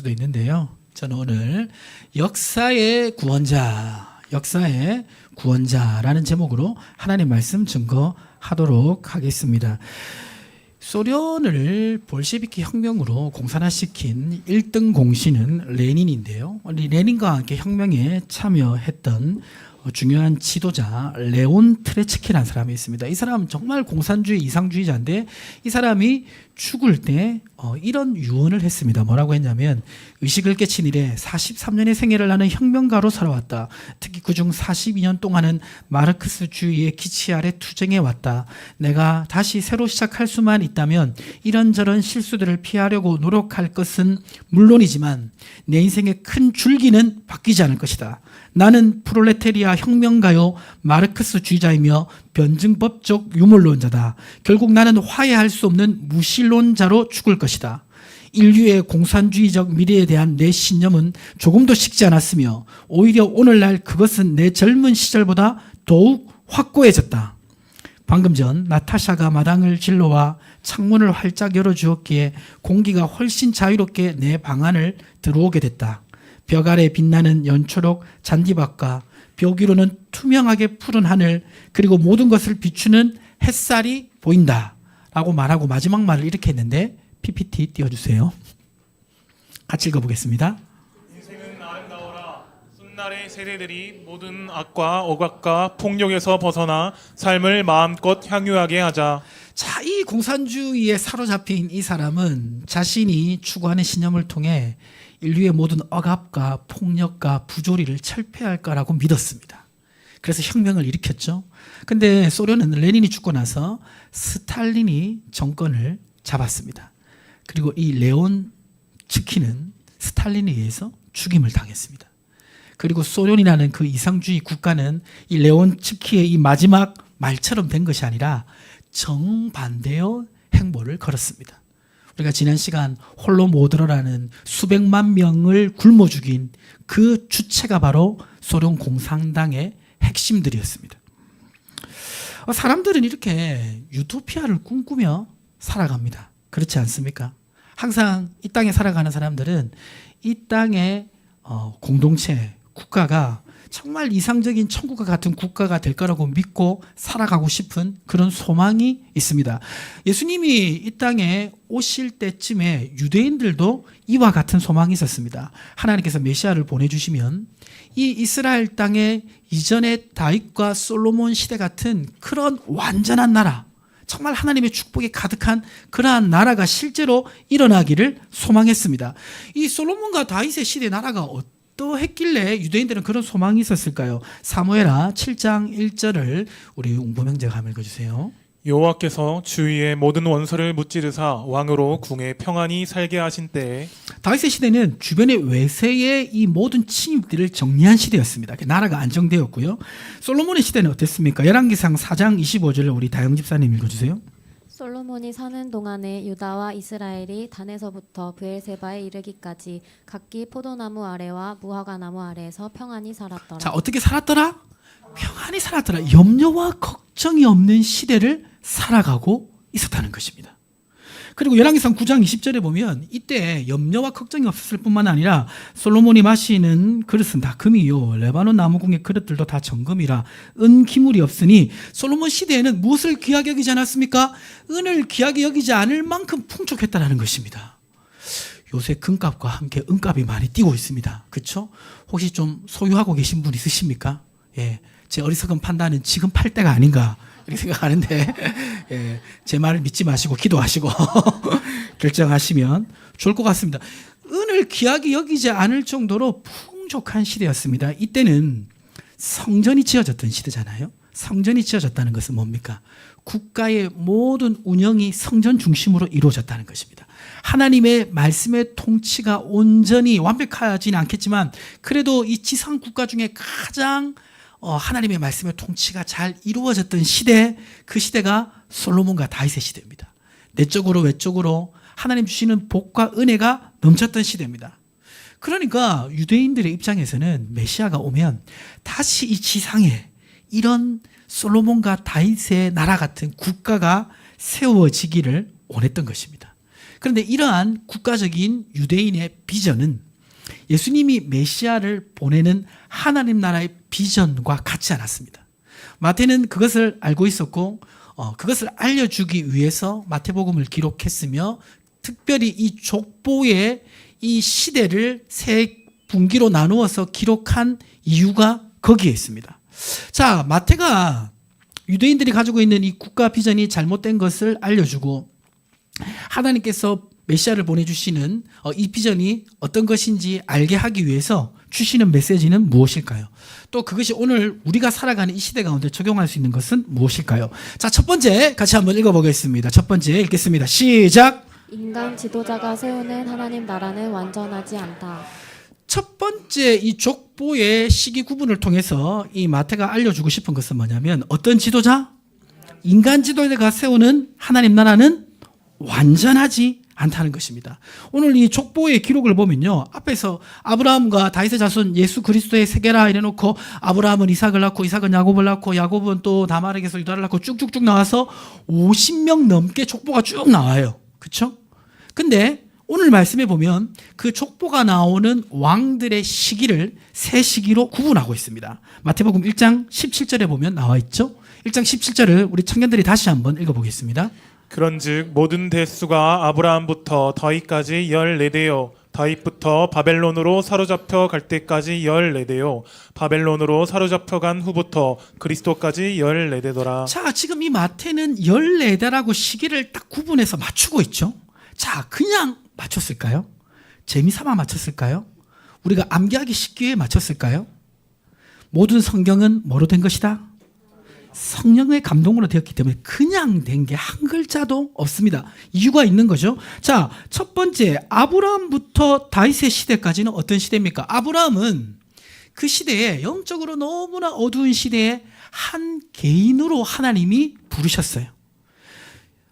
수도 있는데요. 저는 오늘 역사의 구원자라는 제목으로 하나님 말씀 증거하도록 하겠습니다. 소련을 볼셰비키 혁명으로 공산화시킨 1등 공신은 레닌인데요. 레닌과 함께 혁명에 참여했던 중요한 지도자 레온 트레츠키라는 사람이 있습니다. 이 사람은 정말 공산주의 이상주의자인데 이 사람이 죽을 때 이런 유언을 했습니다. 뭐라고 했냐면 의식을 깨친 이래 43년의 생애를 나는 혁명가로 살아왔다. 특히 그중 42년 동안은 마르크스주의의 기치 아래 투쟁해왔다. 내가 다시 새로 시작할 수만 있다면 이런저런 실수들을 피하려고 노력할 것은 물론이지만 내 인생의 큰 줄기는 바뀌지 않을 것이다. 나는 프롤레타리아 혁명가요 마르크스주의자이며 변증법적 유물론자다. 결국 나는 화해할 수 없는 무신론자로 죽을 것이다. 인류의 공산주의적 미래에 대한 내 신념은 조금도 식지 않았으며 오히려 오늘날 그것은 내 젊은 시절보다 더욱 확고해졌다. 방금 전 나타샤가 마당을 질러와 창문을 활짝 열어주었기에 공기가 훨씬 자유롭게 내 방 안을 들어오게 됐다. 벽 아래 빛나는 연초록 잔디밭과 벽 위로는 투명하게 푸른 하늘 그리고 모든 것을 비추는 햇살이 보인다 라고 말하고 마지막 말을 이렇게 했는데 PPT 띄워주세요. 같이 읽어보겠습니다. 인생은 아름다워라. 훗날의 세대들이 모든 악과 억압과 폭력에서 벗어나 삶을 마음껏 향유하게 하자. 자, 이 공산주의에 사로잡힌 이 사람은 자신이 추구하는 신념을 통해 인류의 모든 억압과 폭력과 부조리를 철폐할 거라고 믿었습니다. 그래서 혁명을 일으켰죠. 근데 소련은 레닌이 죽고 나서 스탈린이 정권을 잡았습니다. 그리고 이 레온 츠키는 스탈린에 의해서 죽임을 당했습니다. 그리고 소련이라는 그 이상주의 국가는 이 레온 츠키의 이 마지막 말처럼 된 것이 아니라 정반대의 행보를 걸었습니다. 우리가 지난 시간 홀로모드로라는 수백만 명을 굶어 죽인 그 주체가 바로 소련 공산당의 핵심들이었습니다. 사람들은 이렇게 유토피아를 꿈꾸며 살아갑니다. 그렇지 않습니까? 항상 이 땅에 살아가는 사람들은 이 땅의 공동체, 국가가 정말 이상적인 천국과 같은 국가가 될 거라고 믿고 살아가고 싶은 그런 소망이 있습니다. 예수님이 이 땅에 오실 때쯤에 유대인들도 이와 같은 소망이 있었습니다. 하나님께서 메시아를 보내주시면 이 이스라엘 땅에 이전의 다윗과 솔로몬 시대 같은 그런 완전한 나라, 정말 하나님의 축복이 가득한 그러한 나라가 실제로 일어나기를 소망했습니다. 이 솔로몬과 다윗의 시대 나라가 어떠했길래 유대인들은 그런 소망이 있었을까요? 사무엘하 7장 1절을 우리 웅범 형제가 한번 읽어주세요. 여호와께서 주위의 모든 원수를 무찌르사 왕으로 궁에 평안히 살게 하신 때에 다윗의 시대는 주변의 외세의 이 모든 침입들을 정리한 시대였습니다. 나라가 안정되었고요. 솔로몬의 시대는 어땠습니까? 열왕기상 4장 25절을 우리 다영 집사님 읽어주세요. 솔로몬이 사는 동안에 유다와 이스라엘이 단에서부터 브엘세바에 이르기까지 각기 포도나무 아래와 무화과 나무 아래에서 평안히 살았더라. 자, 어떻게 살았더라? 평안히 살았더라. 염려와 걱정이 없는 시대를 살아가고 있었다는 것입니다. 그리고 열왕기상 9장 20절에 보면 이때 염려와 걱정이 없었을 뿐만 아니라 솔로몬이 마시는 그릇은 다 금이요 레바논 나무궁의 그릇들도 다 정금이라 은 기물이 없으니 솔로몬 시대에는 무엇을 귀하게 여기지 않았습니까? 은을 귀하게 여기지 않을 만큼 풍족했다는 것입니다. 요새 금값과 함께 은값이 많이 뛰고 있습니다. 그렇죠? 혹시 좀 소유하고 계신 분 있으십니까? 예, 제 어리석은 판단은 지금 팔 때가 아닌가 이렇게 생각하는데 예, 제 말을 믿지 마시고 기도하시고 결정하시면 좋을 것 같습니다. 은을 귀하게 여기지 않을 정도로 풍족한 시대였습니다. 이때는 성전이 지어졌던 시대잖아요. 성전이 지어졌다는 것은 뭡니까? 국가의 모든 운영이 성전 중심으로 이루어졌다는 것입니다. 하나님의 말씀의 통치가 온전히 완벽하지는 않겠지만 그래도 이 지상 국가 중에 가장 하나님의 말씀의 통치가 잘 이루어졌던 시대, 그 시대가 솔로몬과 다윗의 시대입니다. 내적으로 외적으로 하나님 주시는 복과 은혜가 넘쳤던 시대입니다. 그러니까 유대인들의 입장에서는 메시아가 오면 다시 이 지상에 이런 솔로몬과 다윗의 나라 같은 국가가 세워지기를 원했던 것입니다. 그런데 이러한 국가적인 유대인의 비전은 예수님이 메시아를 보내는 하나님 나라의 비전과 같지 않았습니다. 마태는 그것을 알고 있었고 그것을 알려주기 위해서 마태복음을 기록했으며 특별히 이 족보의 이 시대를 세 분기로 나누어서 기록한 이유가 거기에 있습니다. 자, 마태가 유대인들이 가지고 있는 이 국가 비전이 잘못된 것을 알려주고 하나님께서 메시아를 보내주시는 이 비전이 어떤 것인지 알게 하기 위해서 주시는 메시지는 무엇일까요? 또 그것이 오늘 우리가 살아가는 이 시대 가운데 적용할 수 있는 것은 무엇일까요? 자, 첫 번째 같이 한번 읽어보겠습니다. 첫 번째 읽겠습니다. 시작! 인간 지도자가 세우는 하나님 나라는 완전하지 않다. 첫 번째 이 족보의 시기 구분을 통해서 이 마태가 알려주고 싶은 것은 뭐냐면 어떤 지도자? 인간 지도자가 세우는 하나님 나라는 완전하지 않다는 것입니다. 오늘 이 족보의 기록을 보면요. 앞에서 아브라함과 다윗의 자손 예수 그리스도의 세계라 이래놓고 아브라함은 이삭을 낳고 이삭은 야곱을 낳고 야곱은 또 다말에게서 유다를 낳고 쭉쭉쭉 나와서 50명 넘게 족보가 쭉 나와요. 그렇죠? 근데 오늘 말씀에 보면 그 족보가 나오는 왕들의 시기를 세 시기로 구분하고 있습니다. 마태복음 1장 17절에 보면 나와 있죠. 1장 17절을 우리 청년들이 다시 한번 읽어보겠습니다. 그런즉 모든 대수가 아브라함부터 다윗까지 14대요 다윗부터 바벨론으로 사로잡혀 갈 때까지 14대요 바벨론으로 사로잡혀 간 후부터 그리스도까지 14대더라. 자, 지금 이 마태는 14대라고 시기를 딱 구분해서 맞추고 있죠. 자, 그냥 맞췄을까요? 재미삼아 맞췄을까요? 우리가 암기하기 쉽게 맞췄을까요? 모든 성경은 뭐로 된 것이다? 성령의 감동으로 되었기 때문에 그냥 된 게 한 글자도 없습니다. 이유가 있는 거죠. 자, 첫 번째 아브라함부터 다윗의 시대까지는 어떤 시대입니까? 아브라함은 그 시대에 영적으로 너무나 어두운 시대에 한 개인으로 하나님이 부르셨어요.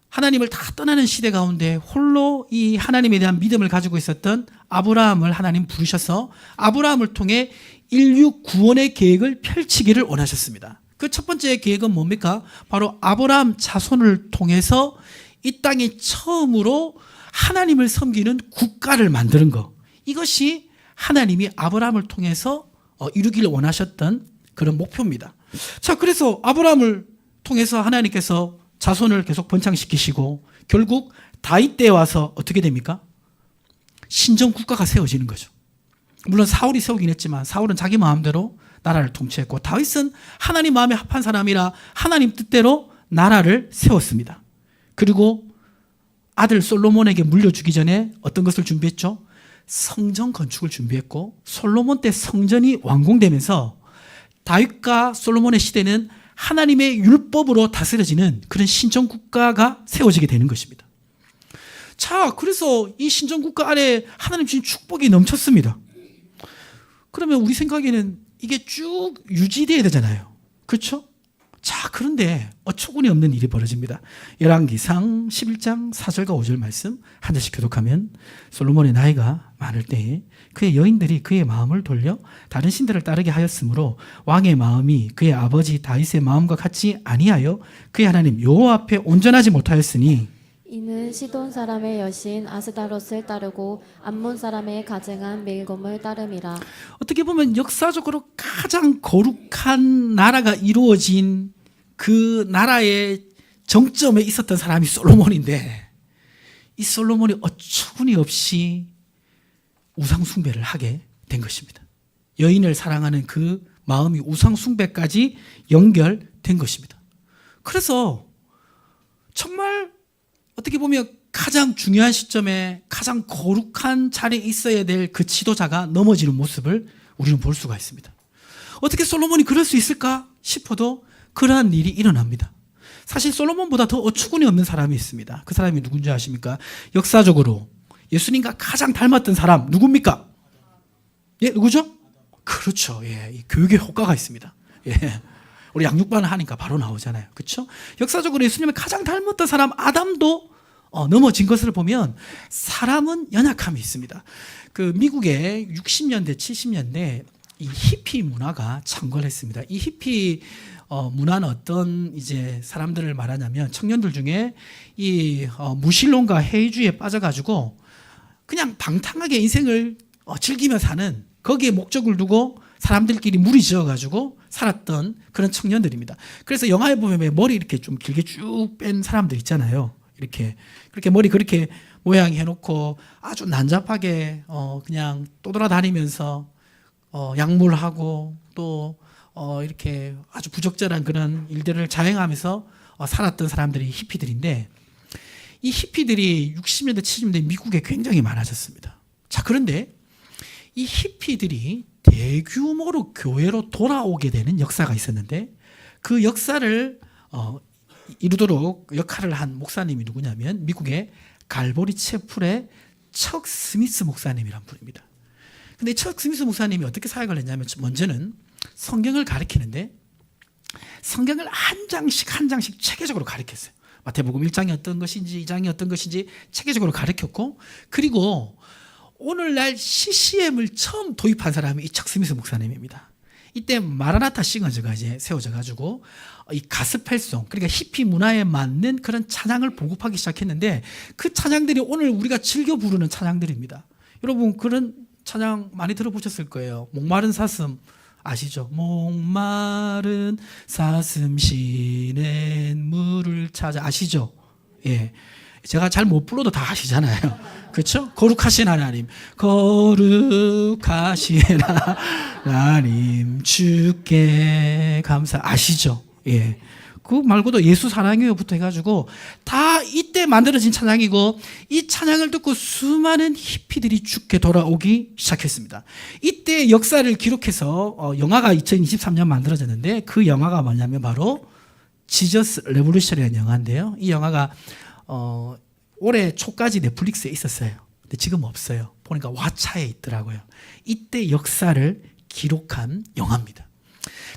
하나님을 다 떠나는 시대 가운데 홀로 이 하나님에 대한 믿음을 가지고 있었던 아브라함을 하나님 부르셔서 아브라함을 통해 인류 구원의 계획을 펼치기를 원하셨습니다. 그 첫 번째 계획은 뭡니까? 바로 아브라함 자손을 통해서 이 땅에 처음으로 하나님을 섬기는 국가를 만드는 것. 이것이 하나님이 아브라함을 통해서 이루기를 원하셨던 그런 목표입니다. 자, 그래서 아브라함을 통해서 하나님께서 자손을 계속 번창시키시고 결국 다윗 때에 와서 어떻게 됩니까? 신정 국가가 세워지는 거죠. 물론 사울이 세우긴 했지만 사울은 자기 마음대로 나라를 통치했고 다윗은 하나님 마음에 합한 사람이라 하나님 뜻대로 나라를 세웠습니다. 그리고 아들 솔로몬에게 물려주기 전에 어떤 것을 준비했죠? 성전 건축을 준비했고 솔로몬 때 성전이 완공되면서 다윗과 솔로몬의 시대는 하나님의 율법으로 다스려지는 그런 신정국가가 세워지게 되는 것입니다. 자, 그래서 이 신정국가 안에 하나님 주신 축복이 넘쳤습니다. 그러면 우리 생각에는 이게 쭉 유지돼야 되잖아요. 그렇죠? 자, 그런데 어처구니 없는 일이 벌어집니다. 열왕기상 11장 4절과 5절 말씀 한 절씩 교독하면 솔로몬의 나이가 많을 때에 그의 여인들이 그의 마음을 돌려 다른 신들을 따르게 하였으므로 왕의 마음이 그의 아버지 다윗의 마음과 같이 아니하여 그의 하나님 여호와 앞에 온전하지 못하였으니 이는 시돈 사람의 여신 아스다롯을 따르고 암몬 사람의 가증한 밀곰을 따름이라. 어떻게 보면 역사적으로 가장 거룩한 나라가 이루어진 그 나라의 정점에 있었던 사람이 솔로몬인데 이 솔로몬이 어처구니 없이 우상 숭배를 하게 된 것입니다. 여인을 사랑하는 그 마음이 우상 숭배까지 연결된 것입니다. 그래서 정말 어떻게 보면 가장 중요한 시점에 가장 거룩한 자리에 있어야 될 그 지도자가 넘어지는 모습을 우리는 볼 수가 있습니다. 어떻게 솔로몬이 그럴 수 있을까 싶어도 그러한 일이 일어납니다. 사실 솔로몬보다 더 어처구니 없는 사람이 있습니다. 그 사람이 누군지 아십니까? 역사적으로 예수님과 가장 닮았던 사람 누굽니까? 예, 누구죠? 그렇죠. 예, 이 교육의 효과가 있습니다. 예. 우리 양육반을 하니까 바로 나오잖아요. 그렇죠? 역사적으로 예수님을 가장 닮았던 사람 아담도 넘어진 것을 보면 사람은 연약함이 있습니다. 그 미국의 60년대, 70년대 이 히피 문화가 창궐했습니다. 이 히피 문화는 어떤 이제 사람들을 말하냐면 청년들 중에 이 무신론과 해이주의에 빠져가지고 그냥 방탕하게 인생을 즐기며 사는 거기에 목적을 두고 사람들끼리 무리지어가지고 살았던 그런 청년들입니다. 그래서 영화에 보면 왜 머리 이렇게 좀 길게 쭉 뺀 사람들 있잖아요. 이렇게 그렇게 머리 그렇게 모양 해놓고 아주 난잡하게 그냥 떠돌아다니면서 약물하고 또 이렇게 아주 부적절한 그런 일들을 자행하면서 살았던 사람들이 히피들인데 이 히피들이 60년대 70년대 미국에 굉장히 많아졌습니다. 자, 그런데 이 히피들이 대규모로 교회로 돌아오게 되는 역사가 있었는데 그 역사를 이루도록 역할을 한 목사님이 누구냐면 미국의 갈보리 채플의 척 스미스 목사님이란 분입니다. 근데 척 스미스 목사님이 어떻게 사역을 했냐면 먼저는 성경을 가르치는데 성경을 한 장씩 체계적으로 가르쳤어요. 마태복음 1장이 어떤 것인지 2장이 어떤 것인지 체계적으로 가르쳤고 그리고 오늘날 CCM을 처음 도입한 사람이 이 척 스미스 목사님입니다. 이때 마라나타 싱어즈가 이제 세워져 가지고 이 가스펠송 그러니까 히피 문화에 맞는 그런 찬양을 보급하기 시작했는데 그 찬양들이 오늘 우리가 즐겨 부르는 찬양들입니다. 여러분 그런 찬양 많이 들어보셨을 거예요. 목마른 사슴 아시죠? 목마른 사슴 시낸 물을 찾아 아시죠? 예. 제가 잘 못 불러도 다 아시잖아요. 그렇죠? 거룩하신 하나님, 거룩하신 하나님 주께 감사 아시죠? 예. 그 말고도 예수 사랑해요부터 해가지고 다 이때 만들어진 찬양이고 이 찬양을 듣고 수많은 히피들이 죽게 돌아오기 시작했습니다. 이때 역사를 기록해서 영화가 2023년 만들어졌는데 그 영화가 뭐냐면 바로 지저스 레볼루션이라는 영화인데요. 이 영화가 올해 초까지 넷플릭스에 있었어요. 근데 지금 없어요. 보니까 왓챠에 있더라고요. 이때 역사를 기록한 영화입니다.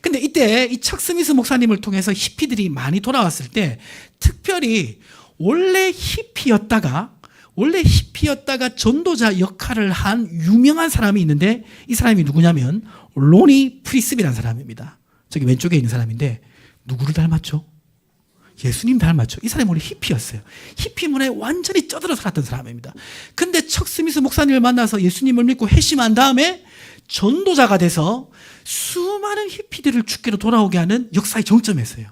근데 이때 이 척 스미스 목사님을 통해서 히피들이 많이 돌아왔을 때 특별히 원래 히피였다가 전도자 역할을 한 유명한 사람이 있는데 이 사람이 누구냐면 로니 프리스비라는 사람입니다. 저기 왼쪽에 있는 사람인데 누구를 닮았죠? 예수님 닮았죠. 이 사람이 원래 히피였어요. 히피 문화에 완전히 쩌들어 살았던 사람입니다. 근데 척 스미스 목사님을 만나서 예수님을 믿고 회심한 다음에 전도자가 돼서 수많은 히피들을 주께로 돌아오게 하는 역사의 정점이었어요.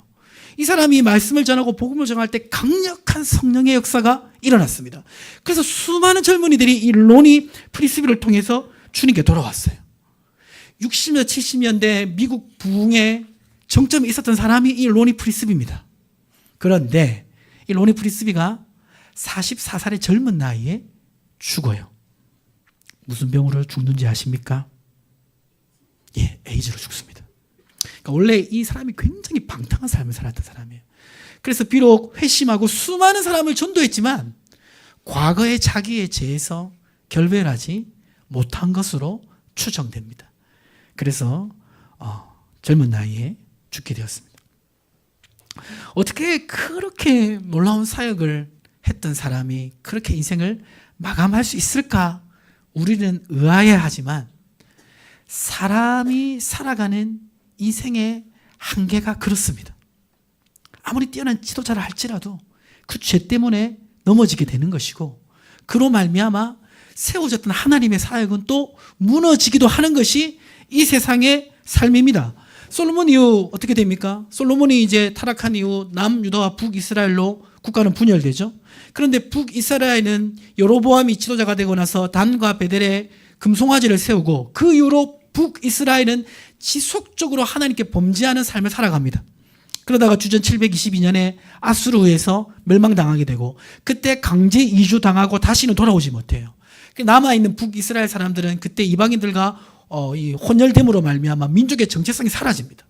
이 사람이 말씀을 전하고 복음을 전할 때 강력한 성령의 역사가 일어났습니다. 그래서 수많은 젊은이들이 이 로니 프리스비를 통해서 주님께 돌아왔어요. 60년대 70년대 미국 부흥의 정점에 있었던 사람이 이 로니 프리스비입니다. 그런데 이 로니 프리스비가 44살의 젊은 나이에 죽어요. 무슨 병으로 죽는지 아십니까? 예, 에이즈로 죽습니다. 그러니까 원래 이 사람이 굉장히 방탕한 삶을 살았던 사람이에요. 그래서 비록 회심하고 수많은 사람을 전도했지만 과거의 자기의 죄에서 결별하지 못한 것으로 추정됩니다. 그래서 젊은 나이에 죽게 되었습니다. 어떻게 그렇게 놀라운 사역을 했던 사람이 그렇게 인생을 마감할 수 있을까? 우리는 의아해하지만 사람이 살아가는 인생의 한계가 그렇습니다. 아무리 뛰어난 지도자를 할지라도 그 죄 때문에 넘어지게 되는 것이고 그로 말미암아 세워졌던 하나님의 사역은 또 무너지기도 하는 것이 이 세상의 삶입니다. 솔로몬 이후 어떻게 됩니까? 솔로몬이 이제 타락한 이후 남유다와 북이스라엘로 국가는 분열되죠. 그런데 북이스라엘은 여로보암이 지도자가 되고 나서 단과 베델에 금송아지를 세우고 그 이후로 북이스라엘은 지속적으로 하나님께 범죄하는 삶을 살아갑니다. 그러다가 주전 722년에 아수르에서 멸망당하게 되고 그때 강제 이주당하고 다시는 돌아오지 못해요. 남아있는 북이스라엘 사람들은 그때 이방인들과 이 혼혈됨으로 말미암아 민족의 정체성이 사라집니다.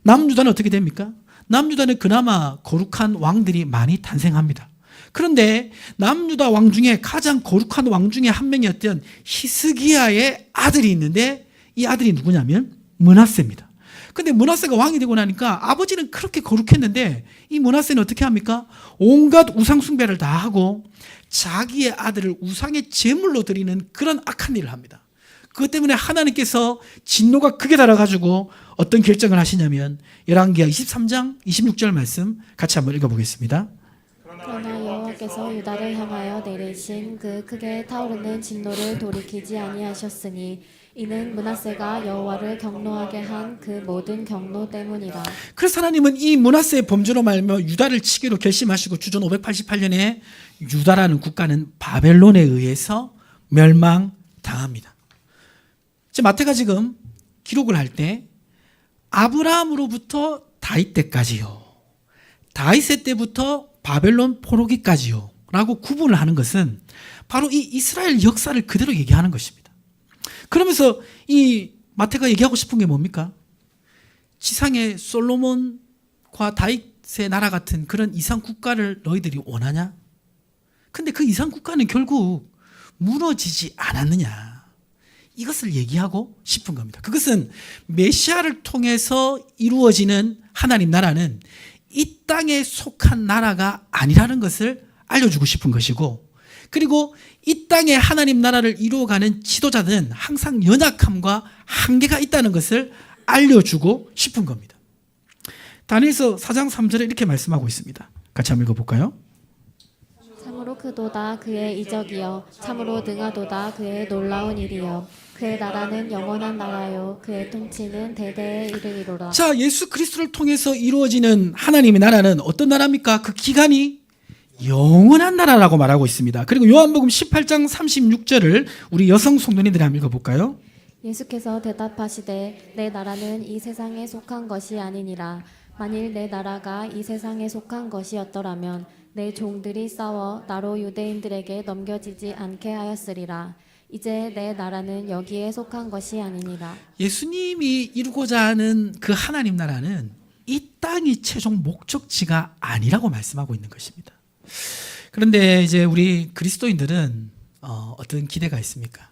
남유다는 어떻게 됩니까? 남유다는 그나마 거룩한 왕들이 많이 탄생합니다. 그런데 남유다 왕 중에 가장 거룩한 왕 중에 한 명이었던 히스기야의 아들이 있는데 이 아들이 누구냐면 므낫세입니다. 근데 므낫세가 왕이 되고 나니까 아버지는 그렇게 거룩했는데 이 므낫세는 어떻게 합니까? 온갖 우상 숭배를 다 하고 자기의 아들을 우상의 제물로 드리는 그런 악한 일을 합니다. 그것 때문에 하나님께서 진노가 크게 달아가지고 어떤 결정을 하시냐면 열왕기하 23장 26절 말씀 같이 한번 읽어보겠습니다. 그러나 여호와께서 유다를 향하여 내리신 그 크게 타오르는 진노를 돌이키지 아니하셨으니 이는 므낫세가 여호와를 경노하게 한 그 모든 경노 때문이라. 그래서 하나님은 이 므낫세의 범죄로 말며 유다를 치기로 결심하시고 주전 588년에 유다라는 국가는 바벨론에 의해서 멸망당합니다. 지금 마태가 지금 기록을 할 때 아브라함으로부터 다윗 때까지요, 다윗의 때부터 바벨론 포로기까지요 라고 구분을 하는 것은 바로 이 이스라엘 역사를 그대로 얘기하는 것입니다. 그러면서 이 마태가 얘기하고 싶은 게 뭡니까? 지상의 솔로몬과 다윗의 나라 같은 그런 이상 국가를 너희들이 원하냐? 근데 그 이상 국가는 결국 무너지지 않았느냐? 이것을 얘기하고 싶은 겁니다. 그것은 메시아를 통해서 이루어지는 하나님 나라는 이 땅에 속한 나라가 아니라는 것을 알려주고 싶은 것이고, 그리고 이 땅에 하나님 나라를 이루어가는 지도자들은 항상 연약함과 한계가 있다는 것을 알려주고 싶은 겁니다. 다니엘서 4장 3절에 이렇게 말씀하고 있습니다. 같이 한번 읽어볼까요? 참으로 크도다 그의 이적이여, 참으로 능하도다 그의 놀라운 일이여. 그의 나라는 영원한 나라요, 그의 통치는 대대에 이르리로라. 자, 예수 그리스도를 통해서 이루어지는 하나님의 나라는 어떤 나라입니까? 그 기간이 영원한 나라라고 말하고 있습니다. 그리고 요한복음 18장 36절을 우리 여성 성도님들이 한번 읽어볼까요? 예수께서 대답하시되 내 나라는 이 세상에 속한 것이 아니니라. 만일 내 나라가 이 세상에 속한 것이었더라면 내 종들이 싸워 나로 유대인들에게 넘겨지지 않게 하였으리라. 이제 내 나라는 여기에 속한 것이 아니니라. 예수님이 이루고자 하는 그 하나님 나라는 이 땅이 최종 목적지가 아니라고 말씀하고 있는 것입니다. 그런데 이제 우리 그리스도인들은 어떤 기대가 있습니까?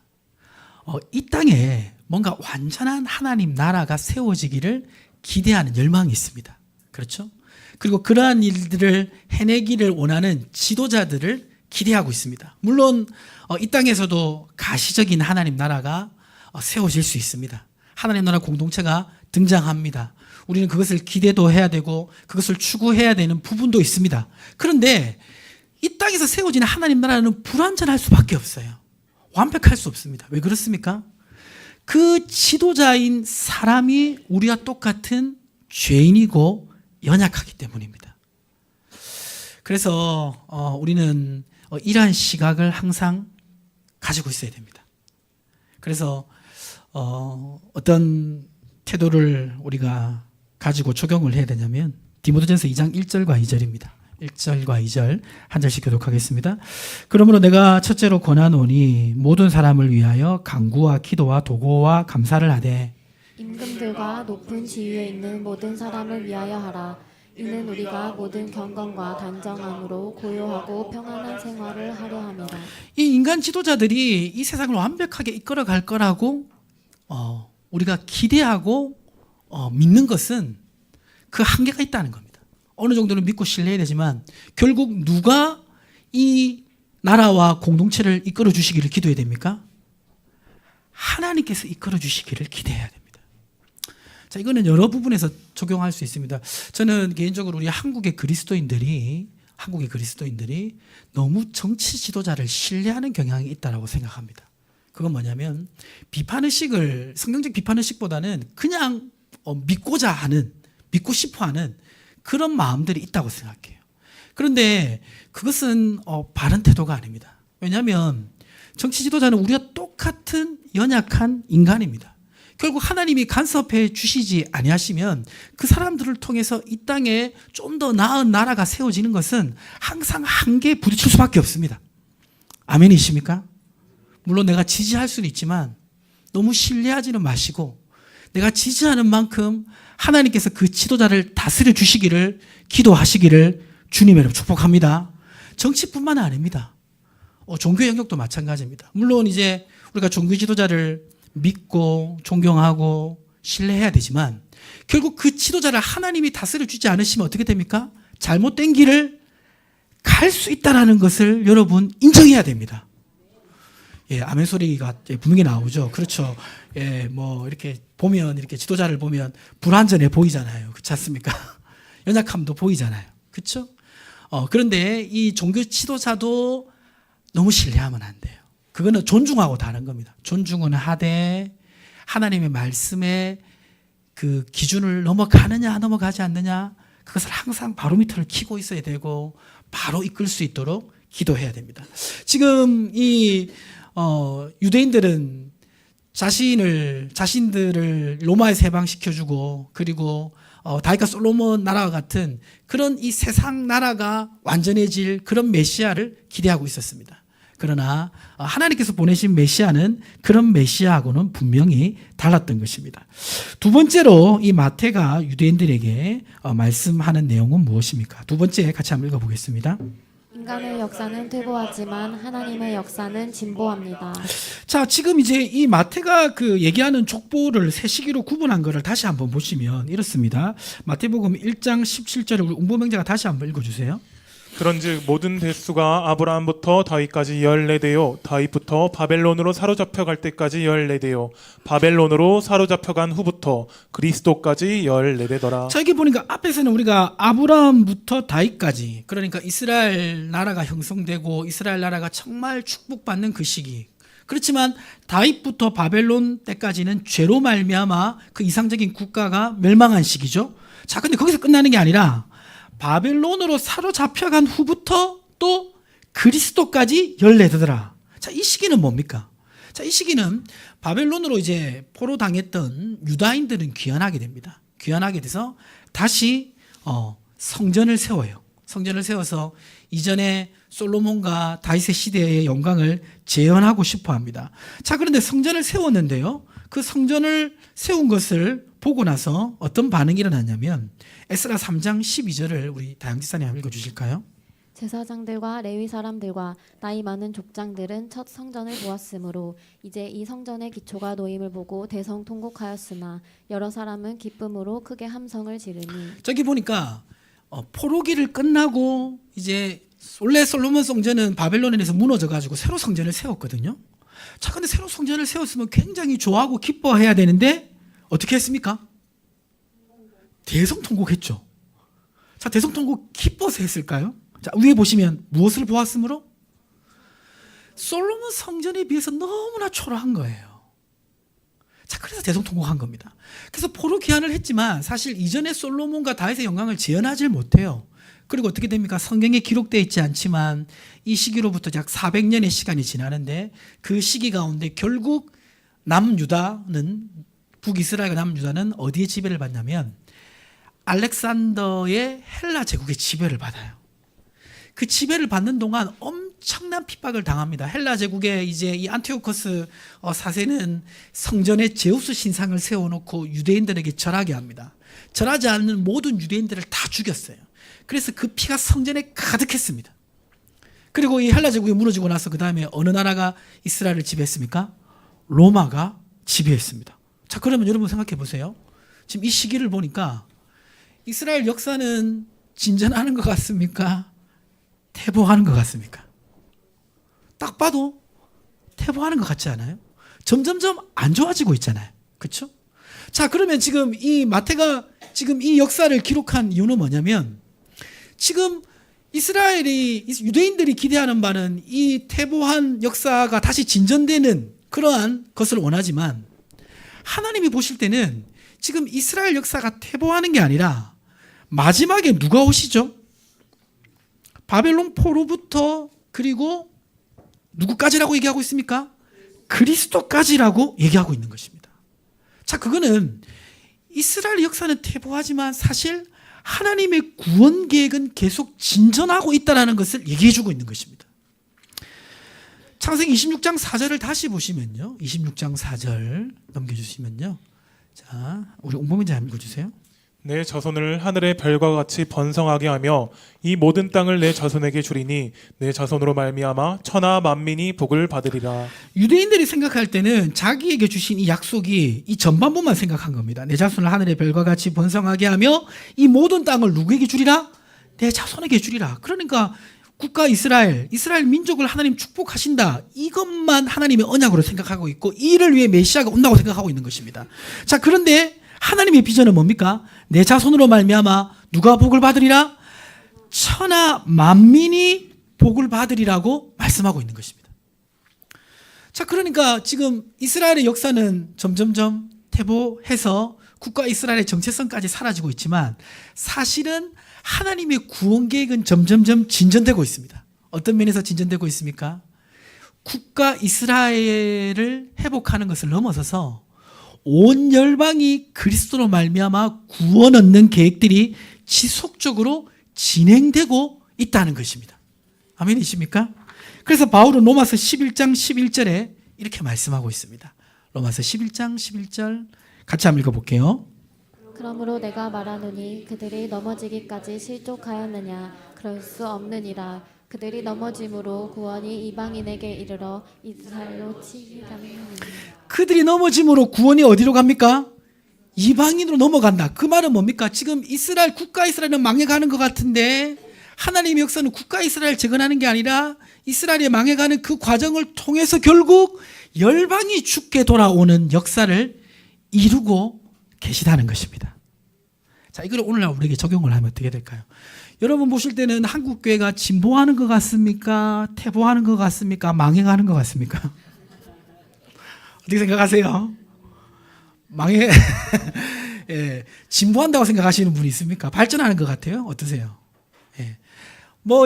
이 땅에 뭔가 완전한 하나님 나라가 세워지기를 기대하는 열망이 있습니다. 그렇죠? 그리고 그러한 일들을 해내기를 원하는 지도자들을 기대하고 있습니다. 물론 이 땅에서도 가시적인 하나님 나라가 세워질 수 있습니다. 하나님 나라 공동체가 등장합니다. 우리는 그것을 기대도 해야 되고 그것을 추구해야 되는 부분도 있습니다. 그런데 이 땅에서 세워지는 하나님 나라는 불완전할 수밖에 없어요. 완벽할 수 없습니다. 왜 그렇습니까? 그 지도자인 사람이 우리와 똑같은 죄인이고 연약하기 때문입니다. 그래서 우리는 이러한 시각을 항상 가지고 있어야 됩니다. 그래서 어떤 태도를 우리가 가지고 적용을 해야 되냐면 디모데전서 2장 1절과 2절입니다. 1절과 2절 한 절씩 교독하겠습니다. 그러므로 내가 첫째로 권하노니 모든 사람을 위하여 간구와 기도와 도고와 감사를 하되 임금들과 높은 지위에 있는 모든 사람을 위하여 하라. 이는 우리가 모든 경건과 단정함으로 고요하고 평안한 생활을 하려 함이라. 이 인간 지도자들이 이 세상을 완벽하게 이끌어 갈 거라고 우리가 기대하고 믿는 것은 그 한계가 있다는 겁니다. 어느 정도는 믿고 신뢰해야 되지만 결국 누가 이 나라와 공동체를 이끌어 주시기를 기도해야 됩니까? 하나님께서 이끌어 주시기를 기대해야 됩니다. 자, 이거는 여러 부분에서 적용할 수 있습니다. 저는 개인적으로 우리 한국의 그리스도인들이 너무 정치 지도자를 신뢰하는 경향이 있다고 생각합니다. 그건 뭐냐면 비판의식을, 성경적 비판의식보다는 그냥 믿고 싶어 하는 그런 마음들이 있다고 생각해요. 그런데 그것은 바른 태도가 아닙니다. 왜냐하면 정치 지도자는 우리와 똑같은 연약한 인간입니다. 결국 하나님이 간섭해 주시지 아니하시면 그 사람들을 통해서 이 땅에 좀 더 나은 나라가 세워지는 것은 항상 한계에 부딪힐 수밖에 없습니다. 아멘이십니까? 물론 내가 지지할 수는 있지만 너무 신뢰하지는 마시고 내가 지지하는 만큼 하나님께서 그 지도자를 다스려 주시기를 기도하시기를 주님의 이름으로 축복합니다. 정치뿐만 아닙니다. 종교 영역도 마찬가지입니다. 물론 이제 우리가 종교 지도자를 믿고 존경하고 신뢰해야 되지만 결국 그 지도자를 하나님이 다스려 주지 않으시면 어떻게 됩니까? 잘못된 길을 갈 수 있다는 것을 여러분 인정해야 됩니다. 예, 아멘 소리가 분명히 나오죠. 그렇죠. 예, 뭐 이렇게 보면 이렇게 지도자를 보면 불완전해 보이잖아요. 그렇지 않습니까? 연약함도 보이잖아요. 그렇죠? 그런데 이 종교 지도자도 너무 신뢰하면 안 돼요. 그거는 존중하고 다른 겁니다. 존중은 하되 하나님의 말씀에 그 기준을 넘어가느냐 넘어가지 않느냐 그것을 항상 바로미터를 켜고 있어야 되고 바로 이끌 수 있도록 기도해야 됩니다. 지금 이 유대인들은 자신들을 로마에서 해방시켜주고 그리고 다윗과 솔로몬 나라와 같은 그런 이 세상 나라가 완전해질 그런 메시아를 기대하고 있었습니다. 그러나 하나님께서 보내신 메시아는 그런 메시아하고는 분명히 달랐던 것입니다. 두 번째로 이 마태가 유대인들에게 말씀하는 내용은 무엇입니까? 두 번째 같이 한번 읽어보겠습니다. 인간의 역사는 퇴보하지만 하나님의 역사는 진보합니다. 자, 지금 이제 이 마태가 그 얘기하는 족보를 세 시기로 구분한 것을 다시 한번 보시면 이렇습니다. 마태복음 1장 17절에 우리 웅보명자가 다시 한번 읽어주세요. 그런즉 모든 대수가 아브라함부터 다윗까지 14대요 다윗부터 바벨론으로 사로잡혀갈 때까지 14대요 바벨론으로 사로잡혀간 후부터 그리스도까지 14대더라. 자, 여기 보니까 앞에서는 우리가 아브라함부터 다윗까지, 그러니까 이스라엘 나라가 형성되고 이스라엘 나라가 정말 축복받는 그 시기. 그렇지만 다윗부터 바벨론 때까지는 죄로 말미암아 그 이상적인 국가가 멸망한 시기죠. 자, 근데 거기서 끝나는 게 아니라 바벨론으로 사로잡혀간 후부터 또 그리스도까지 14대더라. 자, 이 시기는 뭡니까? 자, 이 시기는 바벨론으로 이제 포로당했던 유다인들은 귀환하게 됩니다. 귀환하게 돼서 다시 성전을 세워요. 성전을 세워서 이전에 솔로몬과 다윗의 시대의 영광을 재현하고 싶어 합니다. 자, 그런데 성전을 세웠는데요. 그 성전을 세운 것을 보고 나서 어떤 반응이 일어났냐면 에스라 3장 12절을 우리 다영지사님 한번 읽어주실까요? 제사장들과 레위 사람들과 나이 많은 족장들은 첫 성전을 보았으므로 이제 이 성전의 기초가 놓임을 보고 대성통곡하였으나 여러 사람은 기쁨으로 크게 함성을 지르니. 저기 보니까 포로기를 끝나고 이제 원래 솔로몬 성전은 바벨론에서 무너져가지고 새로 성전을 세웠거든요. 자, 근데 새로 성전을 세웠으면 굉장히 좋아하고 기뻐해야 되는데 어떻게 했습니까? 대성통곡했죠. 자, 대성통곡 기뻐서 했을까요? 자, 위에 보시면 무엇을 보았으므로? 솔로몬 성전에 비해서 너무나 초라한 거예요. 자, 그래서 대성통곡한 겁니다. 그래서 포로 귀환을 했지만 사실 이전에 솔로몬과 다윗의 영광을 재현하지 못해요. 그리고 어떻게 됩니까? 성경에 기록되어 있지 않지만 이 시기로부터 약 400년의 시간이 지나는데 그 시기 가운데 결국 남유다는, 북이스라엘과 남유다는 어디에 지배를 받냐면 알렉산더의 헬라 제국의 지배를 받아요. 그 지배를 받는 동안 엄청난 핍박을 당합니다. 헬라 제국의 이제 이 안티오코스 사세는 성전에 제우스 신상을 세워놓고 유대인들에게 절하게 합니다. 절하지 않는 모든 유대인들을 다 죽였어요. 그래서 그 피가 성전에 가득했습니다. 그리고 이 헬라 제국이 무너지고 나서 그 다음에 어느 나라가 이스라엘을 지배했습니까? 로마가 지배했습니다. 자, 그러면 여러분 생각해 보세요. 지금 이 시기를 보니까 이스라엘 역사는 진전하는 것 같습니까? 퇴보하는 것 같습니까? 딱 봐도 퇴보하는 것 같지 않아요? 점점점 안 좋아지고 있잖아요. 그렇죠? 자, 그러면 지금 이 마태가 지금 이 역사를 기록한 이유는 뭐냐면 지금 유대인들이 기대하는 바는 이 퇴보한 역사가 다시 진전되는 그러한 것을 원하지만 하나님이 보실 때는 지금 이스라엘 역사가 퇴보하는 게 아니라 마지막에 누가 오시죠? 바벨론 포로부터 그리고 누구까지라고 얘기하고 있습니까? 그리스도까지라고 얘기하고 있는 것입니다. 자, 그거는 이스라엘 역사는 퇴보하지만 사실 하나님의 구원 계획은 계속 진전하고 있다는 것을 얘기해 주고 있는 것입니다. 창세기 26장 4절을 다시 보시면요. 26장 4절 넘겨주시면요. 자, 우리 옹범이자 한번 읽어주세요. 내 자손을 하늘의 별과 같이 번성하게 하며 이 모든 땅을 내 자손에게 주리니 내 자손으로 말미암아 천하 만민이 복을 받으리라. 유대인들이 생각할 때는 자기에게 주신 이 약속이 이 전반부만 생각한 겁니다. 내 자손을 하늘의 별과 같이 번성하게 하며 이 모든 땅을 누구에게 주리라? 내 자손에게 주리라. 그러니까 국가 이스라엘 민족을 하나님 축복하신다. 이것만 하나님의 언약으로 생각하고 있고 이를 위해 메시아가 온다고 생각하고 있는 것입니다. 자, 그런데 하나님의 비전은 뭡니까? 내 자손으로 말미암아 누가 복을 받으리라? 천하 만민이 복을 받으리라고 말씀하고 있는 것입니다. 자, 그러니까 지금 이스라엘의 역사는 점점점 퇴보해서 국가 이스라엘의 정체성까지 사라지고 있지만 사실은 하나님의 구원 계획은 점점점 진전되고 있습니다. 어떤 면에서 진전되고 있습니까? 국가 이스라엘을 회복하는 것을 넘어서서 온 열방이 그리스도로 말미암아 구원 얻는 계획들이 지속적으로 진행되고 있다는 것입니다. 아멘이십니까? 그래서 바울은 로마서 11장 11절에 이렇게 말씀하고 있습니다. 로마서 11장 11절 같이 한번 읽어볼게요. 그러므로 내가 말하노니 그들이 넘어지기까지 실족하였느냐 그럴 수 없느니라. 그들이 넘어짐으로 구원이 이방인에게 이르러 이스라엘로 치기 때문이니라. 그들이 넘어짐으로 구원이 어디로 갑니까? 이방인으로 넘어간다. 그 말은 뭡니까? 지금 이스라엘, 국가 이스라엘은 망해가는 것 같은데 하나님의 역사는 국가 이스라엘 재건하는 게 아니라 이스라엘이 망해가는 그 과정을 통해서 결국 열방이 죽게 돌아오는 역사를 이루고 계시다는 것입니다. 자, 이걸 오늘날 우리에게 적용을 하면 어떻게 될까요? 여러분 보실 때는 한국 교회가 진보하는 것 같습니까? 퇴보하는 것 같습니까? 망해가는 것 같습니까? 어떻게 생각하세요? 예, 진보한다고 생각하시는 분이 있습니까? 발전하는 것 같아요? 어떠세요? 예.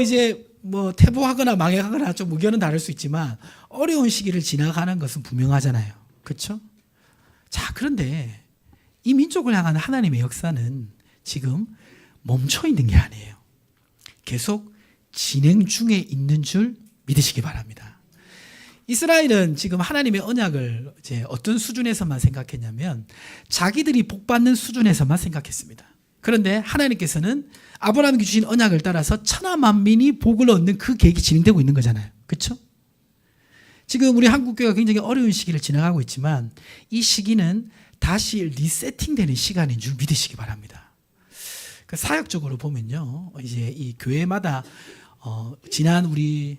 이제 퇴보하거나 망해가거나 좀 의견은 다를 수 있지만 어려운 시기를 지나가는 것은 분명하잖아요. 그렇죠? 자, 그런데 이 민족을 향한 하나님의 역사는 지금 멈춰 있는 게 아니에요. 계속 진행 중에 있는 줄 믿으시기 바랍니다. 이스라엘은 지금 하나님의 언약을 이제 어떤 수준에서만 생각했냐면 자기들이 복받는 수준에서만 생각했습니다. 그런데 하나님께서는 아브라함에게 주신 언약을 따라서 천하 만민이 복을 얻는 그 계획이 진행되고 있는 거잖아요. 그렇죠? 지금 우리 한국교회가 굉장히 어려운 시기를 지나가고 있지만 이 시기는 다시 리세팅되는 시간인 줄 믿으시기 바랍니다. 사역적으로 보면요, 이제 이 교회마다 지난 우리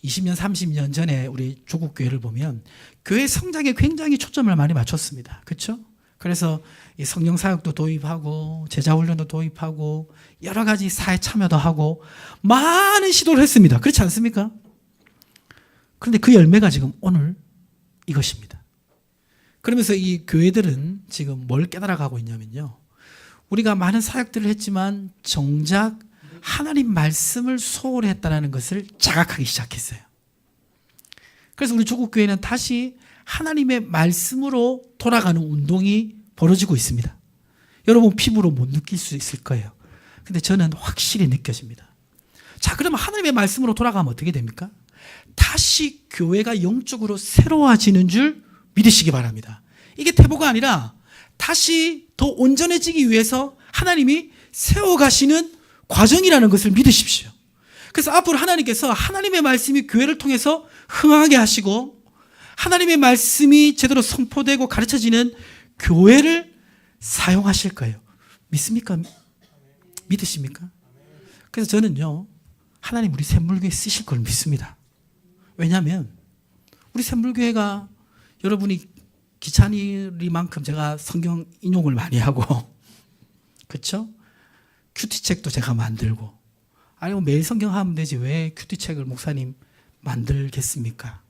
20년, 30년 전에 우리 조국 교회를 보면 교회 성장에 굉장히 초점을 많이 맞췄습니다. 그렇죠? 그래서 이 성령 사역도 도입하고 제자 훈련도 도입하고 여러 가지 사회 참여도 하고 많은 시도를 했습니다. 그렇지 않습니까? 그런데 그 열매가 지금 오늘 이것입니다. 그러면서 이 교회들은 지금 뭘 깨달아가고 있냐면요, 우리가 많은 사역들을 했지만 정작 하나님 말씀을 소홀히 했다는 것을 자각하기 시작했어요. 그래서 우리 조국교회는 다시 하나님의 말씀으로 돌아가는 운동이 벌어지고 있습니다. 여러분 피부로 못 느낄 수 있을 거예요. 근데 저는 확실히 느껴집니다. 자, 그러면 하나님의 말씀으로 돌아가면 어떻게 됩니까? 다시 교회가 영적으로 새로워지는 줄 믿으시기 바랍니다. 이게 퇴보가 아니라 다시 더 온전해지기 위해서 하나님이 세워가시는 과정이라는 것을 믿으십시오. 그래서 앞으로 하나님께서 하나님의 말씀이 교회를 통해서 흥하게 하시고 하나님의 말씀이 제대로 선포되고 가르쳐지는 교회를 사용하실 거예요. 믿습니까? 믿으십니까? 그래서 저는요, 하나님 우리 샘물교회 쓰실 걸 믿습니다. 왜냐하면 우리 샘물교회가 여러분이 귀찮으리만큼 제가 성경 인용을 많이 하고 그렇죠? 큐티책도 제가 만들고 아니면 매일 성경 하면 되지 왜 큐티책을 목사님 만들겠습니까?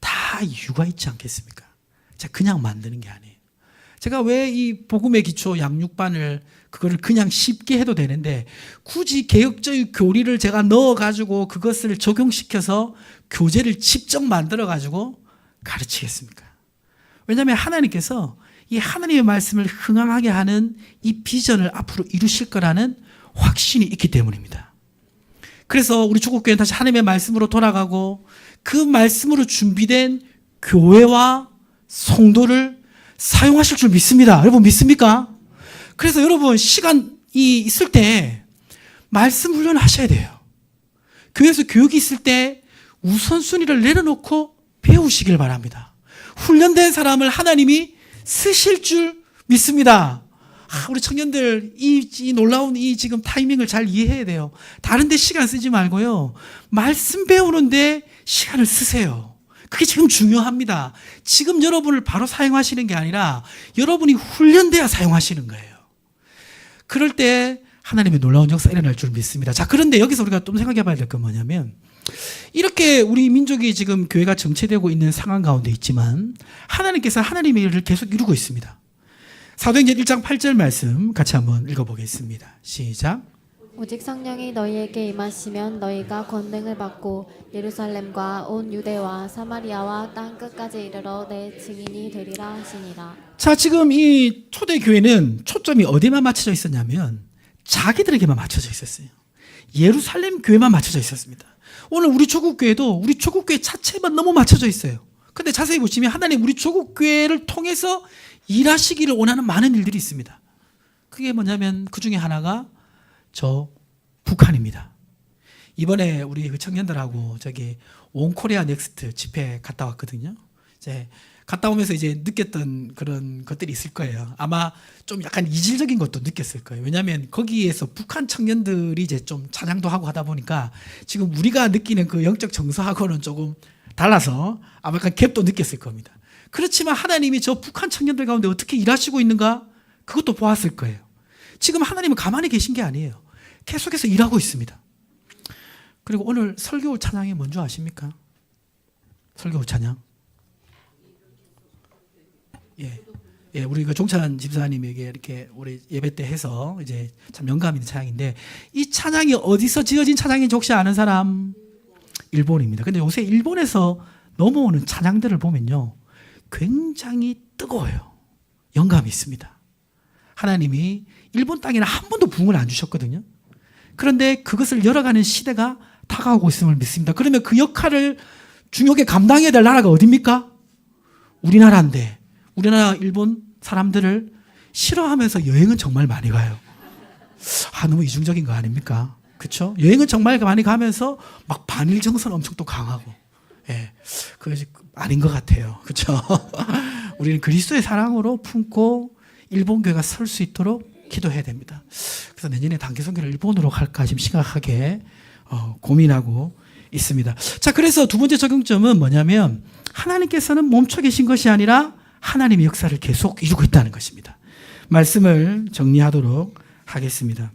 다 이유가 있지 않겠습니까? 제가 그냥 만드는 게 아니에요. 제가 왜 이 복음의 기초 양육반을 그거를 그냥 쉽게 해도 되는데 굳이 개혁적인 교리를 제가 넣어가지고 그것을 적용시켜서 교재를 직접 만들어가지고 가르치겠습니까? 왜냐하면 하나님께서 이 하나님의 말씀을 흥황하게 하는 이 비전을 앞으로 이루실 거라는 확신이 있기 때문입니다. 그래서 우리 조국교회는 다시 하나님의 말씀으로 돌아가고 그 말씀으로 준비된 교회와 성도를 사용하실 줄 믿습니다. 여러분 믿습니까? 그래서 여러분 시간이 있을 때 말씀 훈련하셔야 돼요. 교회에서 교육이 있을 때 우선순위를 내려놓고 배우시길 바랍니다. 훈련된 사람을 하나님이 쓰실 줄 믿습니다. 우리 청년들 이 놀라운 이 지금 타이밍을 잘 이해해야 돼요. 다른 데 시간 쓰지 말고요. 말씀 배우는데 시간을 쓰세요. 그게 지금 중요합니다. 지금 여러분을 바로 사용하시는 게 아니라 여러분이 훈련돼야 사용하시는 거예요. 그럴 때 하나님의 놀라운 역사 일어날 줄 믿습니다. 자, 그런데 여기서 우리가 좀 생각해 봐야 될 건 뭐냐면 이렇게 우리 민족이 지금 교회가 정체되고 있는 상황 가운데 있지만 하나님께서 하나님의 일을 계속 이루고 있습니다. 사도행전 1장 8절 말씀 같이 한번 읽어보겠습니다. 시작. 오직 성령이 너희에게 임하시면 너희가 권능을 받고 예루살렘과 온 유대와 사마리아와 땅 끝까지 이르러 내 증인이 되리라 하시니라. 자, 지금 이 초대교회는 초점이 어디만 맞춰져 있었냐면 자기들에게만 맞춰져 있었어요. 예루살렘 교회만 맞춰져 있었습니다. 오늘 우리 조국교회도 우리 조국교회 자체만 너무 맞춰져 있어요. 근데 자세히 보시면 하나님 우리 조국교회를 통해서 일하시기를 원하는 많은 일들이 있습니다. 그게 뭐냐면 그 중에 하나가 저 북한입니다. 이번에 우리 그 청년들하고 저기 온코리아 넥스트 집회 갔다 왔거든요. 이제 갔다 오면서 이제 느꼈던 그런 것들이 있을 거예요. 아마 좀 약간 이질적인 것도 느꼈을 거예요. 왜냐하면 거기에서 북한 청년들이 이제 좀 찬양도 하고 하다 보니까 지금 우리가 느끼는 그 영적 정서하고는 조금 달라서 아마 약간 갭도 느꼈을 겁니다. 그렇지만 하나님이 저 북한 청년들 가운데 어떻게 일하시고 있는가 그것도 보았을 거예요. 지금 하나님은 가만히 계신 게 아니에요. 계속해서 일하고 있습니다. 그리고 오늘 설교 찬양이 뭔지 아십니까? 설교 찬양. 예, 우리 그 종찬 집사님에게 이렇게 우리 예배 때 해서 이제 참 영감 있는 찬양인데 이 찬양이 어디서 지어진 찬양인지 혹시 아는 사람? 일본입니다. 근데 요새 일본에서 넘어오는 찬양들을 보면요. 굉장히 뜨거워요. 영감이 있습니다. 하나님이 일본 땅에는 한 번도 부흥을 안 주셨거든요. 그런데 그것을 열어가는 시대가 다가오고 있음을 믿습니다. 그러면 그 역할을 중요하게 감당해야 될 나라가 어딥니까? 우리나라인데 우리나라 일본 사람들을 싫어하면서 여행은 정말 많이 가요. 너무 이중적인 거 아닙니까? 그렇죠? 여행은 정말 많이 가면서 막 반일 정서는 엄청 또 강하고, 예, 그것이 아닌 것 같아요. 그렇죠? 우리는 그리스도의 사랑으로 품고 일본 교회가 설 수 있도록 기도해야 됩니다. 그래서 내년에 단기 선교를 일본으로 갈까 지금 심각하게 고민하고 있습니다. 자, 그래서 두 번째 적용점은 뭐냐면 하나님께서는 멈춰 계신 것이 아니라 하나님의 역사를 계속 이루고 있다는 것입니다. 말씀을 정리하도록 하겠습니다.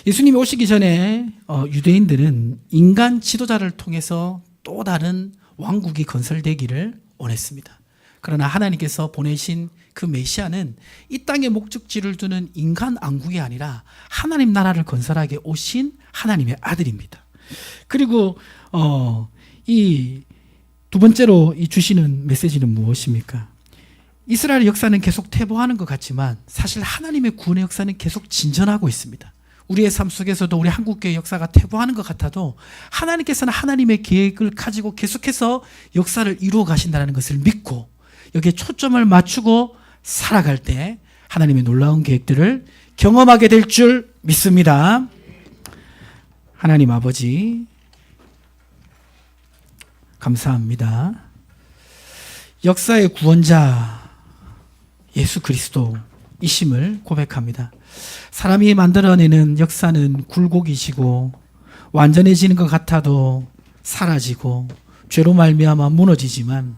예수님이 오시기 전에 유대인들은 인간 지도자를 통해서 또 다른 왕국이 건설되기를 원했습니다. 그러나 하나님께서 보내신 그 메시아는 이 땅에 목적지를 두는 인간 왕국이 아니라 하나님 나라를 건설하게 오신 하나님의 아들입니다. 그리고 이 두 번째로 이 주시는 메시지는 무엇입니까? 이스라엘의 역사는 계속 퇴보하는 것 같지만 사실 하나님의 구원의 역사는 계속 진전하고 있습니다. 우리의 삶 속에서도 우리 한국교회 역사가 퇴보하는 것 같아도 하나님께서는 하나님의 계획을 가지고 계속해서 역사를 이루어 가신다는 것을 믿고 여기에 초점을 맞추고 살아갈 때 하나님의 놀라운 계획들을 경험하게 될 줄 믿습니다. 하나님 아버지 감사합니다. 역사의 구원자 예수 그리스도이심을 고백합니다. 사람이 만들어내는 역사는 굴곡이시고 완전해지는 것 같아도 사라지고 죄로 말미암아 무너지지만